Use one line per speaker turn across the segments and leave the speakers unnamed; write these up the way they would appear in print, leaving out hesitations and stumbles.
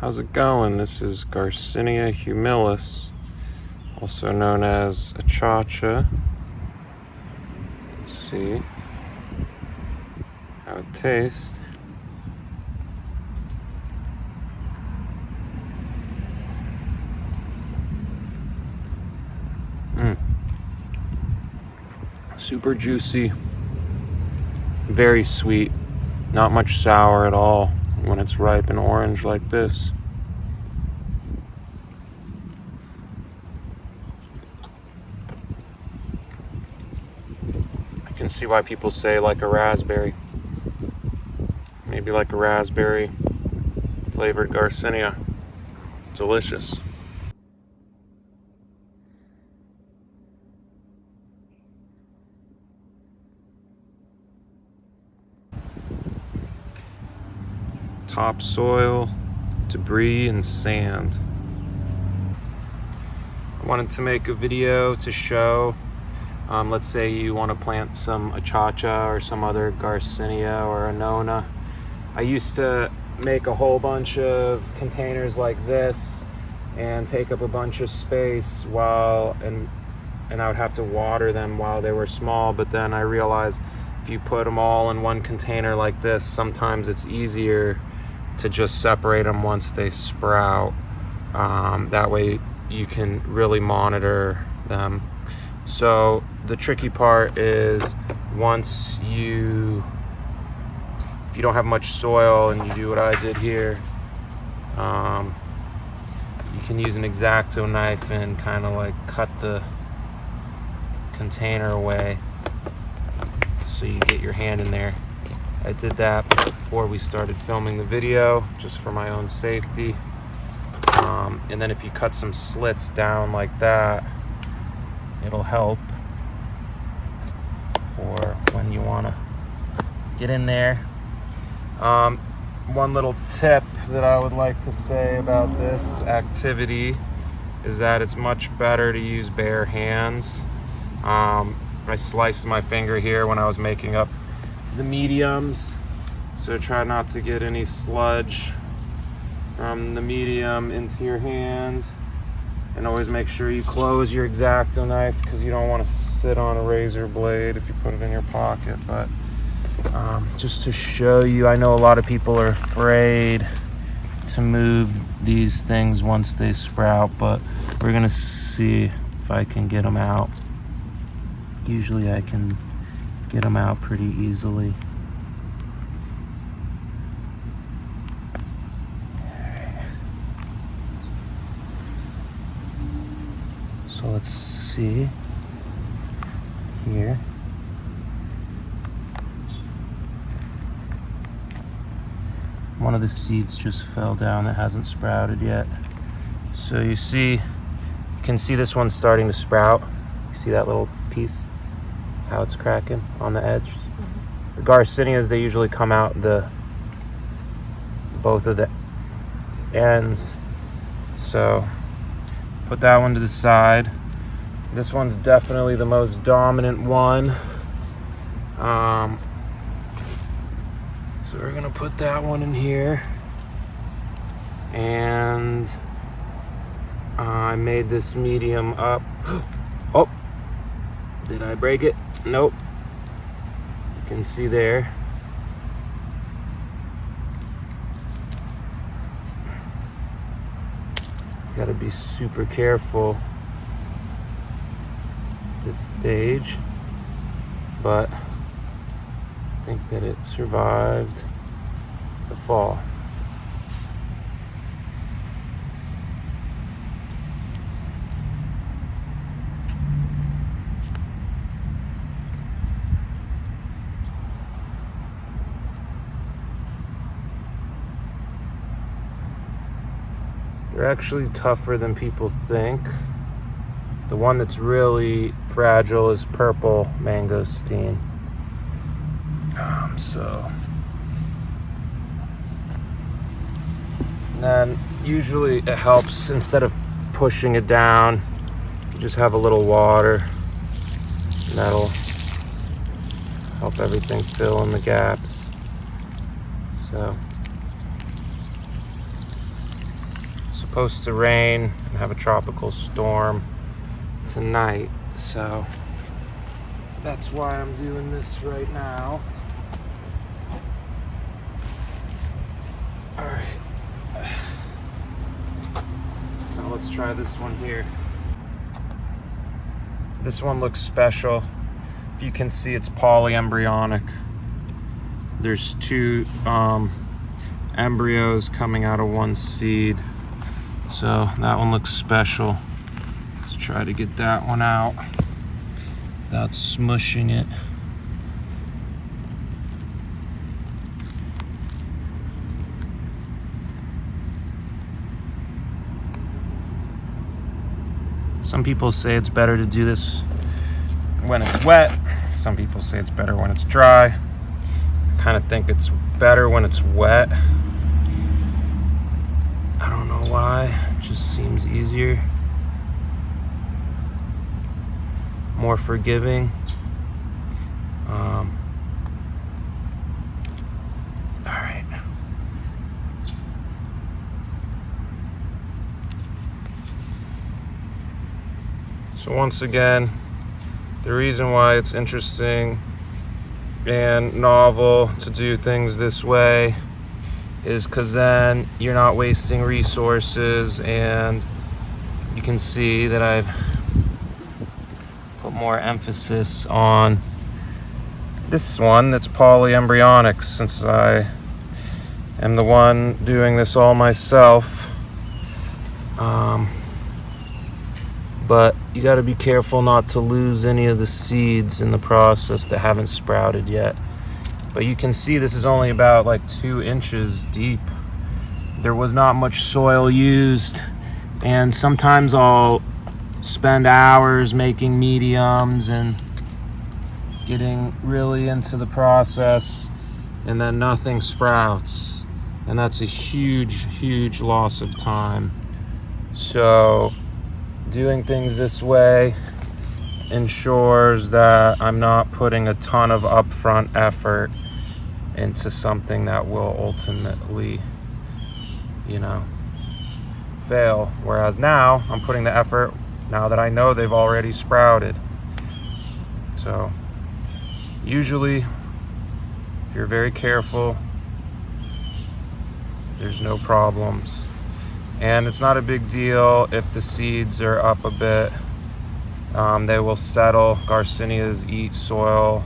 how's it going? This is Garcinia Humilis, also known as Achacha. Let's see how it tastes. Super juicy, very sweet, not much sour at all when it's ripe and orange like this. I can see why people say like a raspberry. Maybe like a raspberry flavored Garcinia. Delicious. Topsoil, debris, and sand. I wanted to make a video to show, let's say you want to plant some Achacha or some other Garcinia or Annona. I used to make a whole bunch of containers like this and take up a bunch of space and I would have to water them while they were small, but then I realized if you put them all in one container like this, sometimes it's easier to just separate them once they sprout. That way you can really monitor them. So the tricky part is if you don't have much soil and you do what I did here, you can use an X-Acto knife and kind of like cut the container away so you get your hand in there. I did that before we started filming the video, just for my own safety. And then if you cut some slits down like that, it'll help for when you want to get in there. One little tip that I would like to say about this activity is that it's much better to use bare hands. I sliced my finger here when I was making up the mediums, so try not to get any sludge from the medium into your hand, and always make sure you close your X-Acto knife because you don't want to sit on a razor blade if you put it in your pocket. But just to show you, I know a lot of people are afraid to move these things once they sprout, but we're gonna see if I can get them out. Usually I can get them out pretty easily. So let's see here. One of the seeds just fell down that hasn't sprouted yet. So you can see this one's starting to sprout. You see that little piece? How it's cracking on the edge. The Garcinias, they usually come out both of the ends. So put that one to the side. This one's definitely the most dominant one. So we're gonna put that one in here. And I made this medium up. Oh, did I break it? Nope. You can see there. Gotta be super careful at this stage, but I think that it survived the fall. They're actually tougher than people think. The one that's really fragile is purple mangosteen. And then usually it helps, instead of pushing it down, you just have a little water, and that'll help everything fill in the gaps. So supposed to rain and have a tropical storm tonight, so that's why I'm doing this right now. All right, now let's try this one here. This one looks special. If you can see, it's polyembryonic. There's two embryos coming out of one seed. So that one looks special. Let's try to get that one out without smushing it. Some people say it's better to do this when it's wet. Some people say it's better when it's dry. I kind of think it's better when it's wet. I don't know why, it just seems easier. More forgiving. All right. So once again, the reason why it's interesting and novel to do things this way is because then you're not wasting resources, and you can see that I've put more emphasis on this one that's polyembryonic, since I am the one doing this all myself. But you got to be careful not to lose any of the seeds in the process that haven't sprouted yet. But you can see this is only about like 2 inches deep. There was not much soil used, and sometimes I'll spend hours making mediums and getting really into the process, and then nothing sprouts, and that's a huge loss of time. So doing things this way ensures that I'm not putting a ton of upfront effort into something that will ultimately, fail. Whereas now I'm putting the effort now that I know they've already sprouted. So usually, if you're very careful, there's no problems. And it's not a big deal if the seeds are up a bit. They will settle. Garcinias eat soil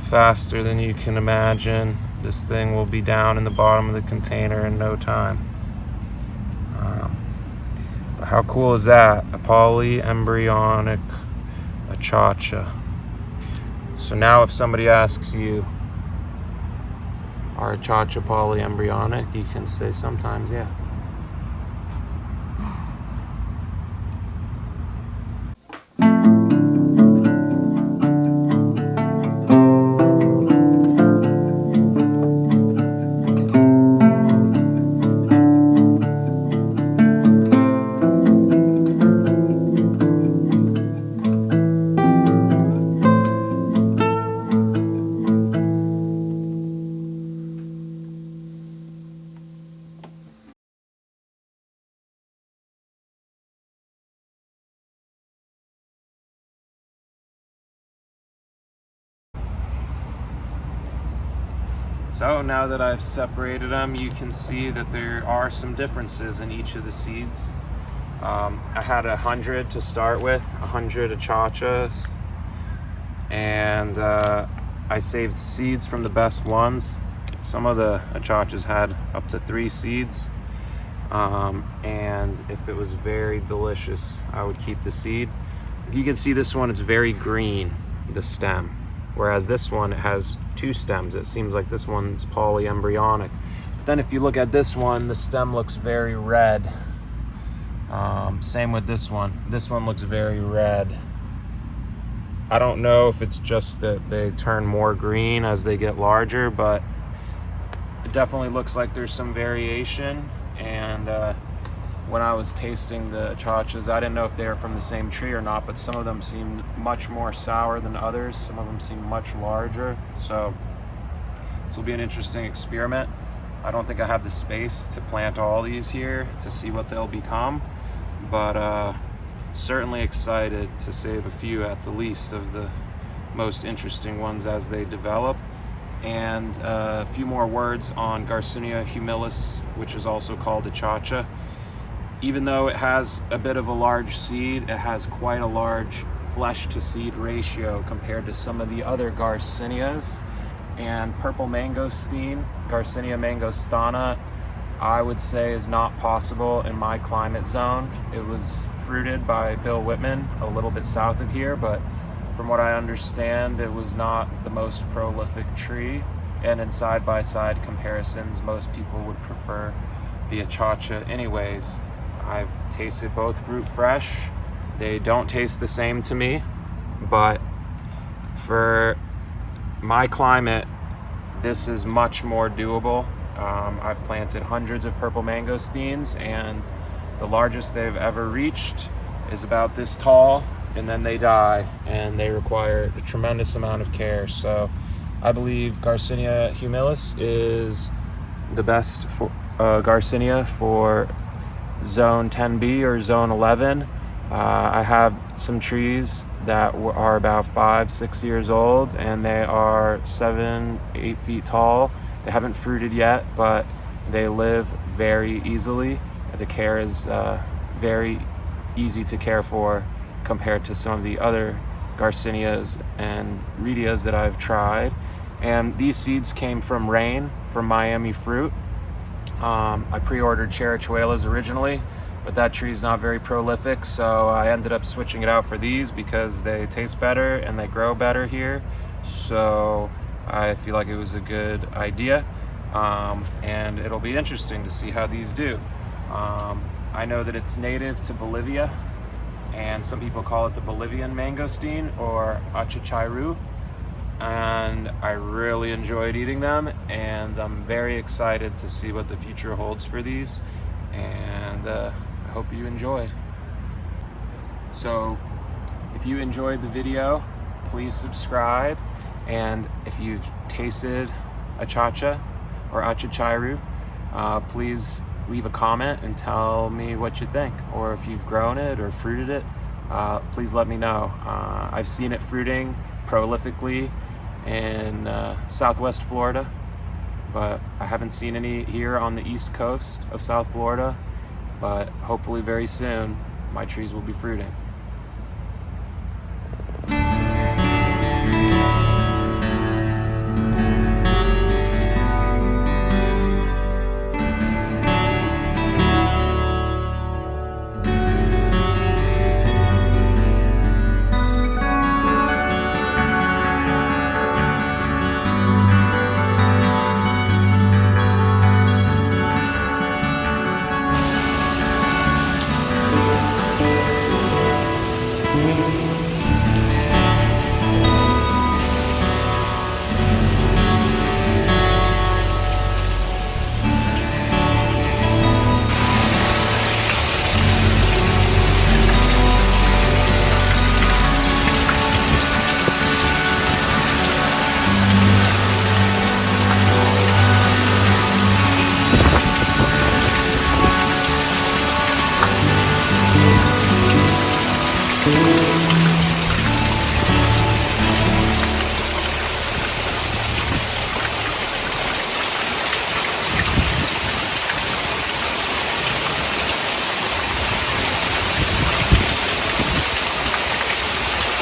faster than you can imagine. This thing will be down in the bottom of the container in no time. But how cool is that? A polyembryonic Achacha. So now if somebody asks you, are Achacha polyembryonic? You can say sometimes, yeah. So now that I've separated them, you can see that there are some differences in each of the seeds. I had 100 to start with, 100 Achachas, and I saved seeds from the best ones. Some of the Achachas had up to 3 seeds, and if it was very delicious, I would keep the seed. You can see this one, it's very green, the stem. Whereas this one, it has 2 stems. It seems like this one's polyembryonic. But then if you look at this one, the stem looks very red. Same with this one. This one looks very red. I don't know if it's just that they turn more green as they get larger, but it definitely looks like there's some variation. And when I was tasting the Achachas, I didn't know if they were from the same tree or not, but some of them seemed much more sour than others. Some of them seem much larger. So this will be an interesting experiment. I don't think I have the space to plant all these here to see what they'll become, but certainly excited to save a few at the least of the most interesting ones as they develop. And a few more words on Garcinia Humilis, which is also called Achacha. Even though it has a bit of a large seed, it has quite a large flesh to seed ratio compared to some of the other Garcinias. And purple mangosteen, Garcinia mangostana, I would say is not possible in my climate zone. It was fruited by Bill Whitman a little bit south of here, but from what I understand, it was not the most prolific tree. And in side-by-side comparisons, most people would prefer the Achacha anyways. I've tasted both fruit fresh. They don't taste the same to me, but for my climate, this is much more doable. I've planted hundreds of purple mangosteens, and the largest they've ever reached is about this tall, and then they die, and they require a tremendous amount of care. So I believe Garcinia Humilis is the best for, Garcinia for zone 10B or zone 11. I have some trees that are about 5-6 years old, and they are 7-8 feet tall. They haven't fruited yet, but they live very easily. The care is very easy to care for compared to some of the other Garcinias and Rheedias that I've tried. And these seeds came from Rain, from Miami Fruit. I pre-ordered Cherichuelas originally, but that tree is not very prolific, so I ended up switching it out for these because they taste better and they grow better here. So I feel like it was a good idea, and it'll be interesting to see how these do. I know that it's native to Bolivia, and some people call it the Bolivian mangosteen or Achachairu, and I really enjoyed eating them, and I'm very excited to see what the future holds for these, and I hope you enjoyed. So if you enjoyed the video, please subscribe, and if you've tasted Achacha or Achachairu, please leave a comment and tell me what you think, or if you've grown it or fruited it, please let me know. I've seen it fruiting prolifically in Southwest Florida, but I haven't seen any here on the east coast of South Florida, but hopefully very soon my trees will be fruiting.